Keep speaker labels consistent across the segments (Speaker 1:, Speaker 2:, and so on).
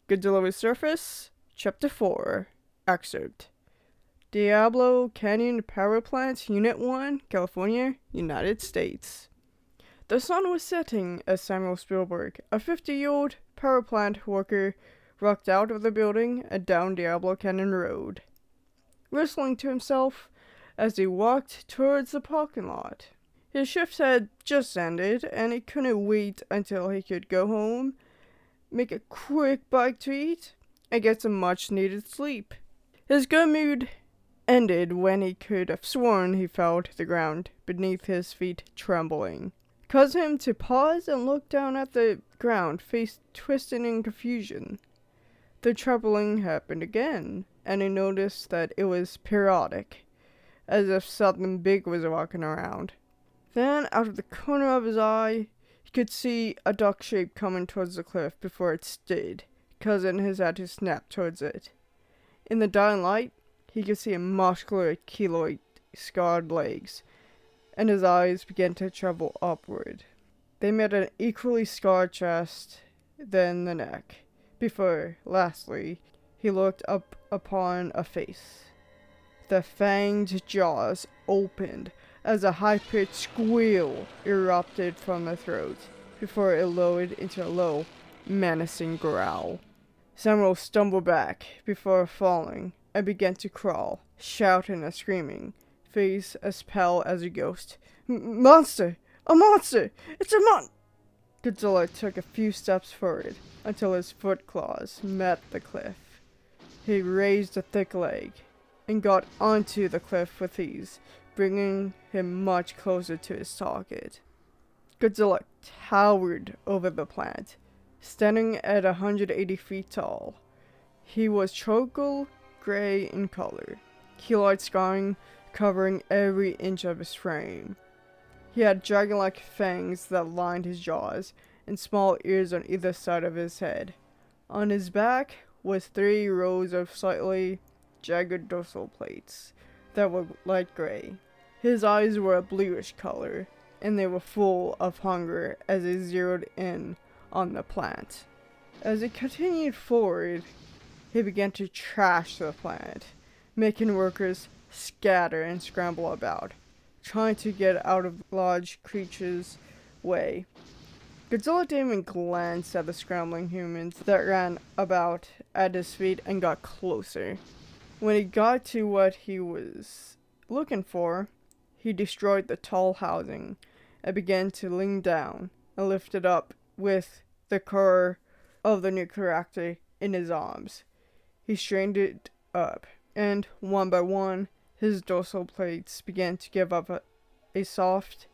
Speaker 1: Godzilla Resurface, Chapter 4, Excerpt. Diablo Canyon Power Plant, Unit 1, California, United States. The sun was setting as Samuel Spielberg, a 50-year-old power plant worker, walked out of the building and down Diablo Canyon Road, whistling to himself as he walked towards the parking lot. His shift had just ended, and he couldn't wait until he could go home, make a quick bite to eat, and get some much-needed sleep. His good mood ended when he could have sworn he felt the ground beneath his feet trembling. Caused him to pause and look down at the ground, face twisted in confusion. The trembling happened again, and he noticed that it was periodic, as if something big was walking around. Then, out of the corner of his eye, he could see a dark shape coming towards the cliff before it stood, causing his head to snap towards it. In the dying light, he could see a muscular, keloid, scarred legs, and his eyes began to travel upward. They met an equally scarred chest, then the neck, before, lastly, he looked up upon a face. The fanged jaws opened as a high-pitched squeal erupted from the throat, before it lowered into a low, menacing growl. Samuel stumbled back before falling and began to crawl, shouting and screaming, face as pale as a ghost. Monster! A monster! It's a Godzilla took a few steps forward until his foot claws met the cliff. He raised a thick leg and got onto the cliff with ease, bringing him much closer to his target. Godzilla towered over the plant, standing at 180 feet tall. He was charcoal gray in color, keloid scarring covering every inch of his frame. He had dragon-like fangs that lined his jaws, and small ears on either side of his head. On his back was 3 rows of slightly jagged dorsal plates that were light gray. His eyes were a bluish color, and they were full of hunger as he zeroed in on the plant. As he continued forward, he began to trash the plant, making workers scatter and scramble about, trying to get out of large creatures' way. Godzilla didn't even glance at the scrambling humans that ran about at his feet and got closer. When he got to what he was looking for, he destroyed the tall housing and began to lean down and lift it up with the core of the nuclear reactor in his arms. He strained it up, and one by one, his dorsal plates began to give up a soft,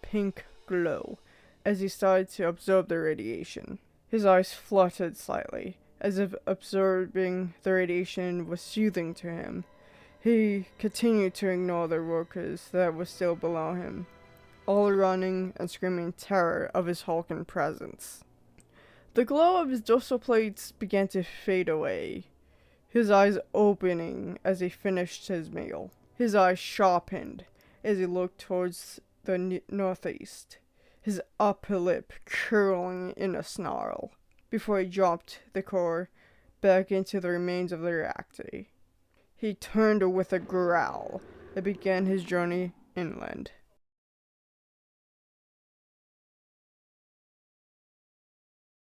Speaker 1: pink glow as he started to absorb the radiation. His eyes fluttered slightly, as if absorbing the radiation was soothing to him. He continued to ignore the workers that were still below him, all running and screaming terror of his hulking presence. The glow of his dorsal plates began to fade away, his eyes opening as he finished his meal. His eyes sharpened as he looked towards the northeast, his upper lip curling in a snarl, before he dropped the core back into the remains of the reactor. He turned with a growl and began his journey inland.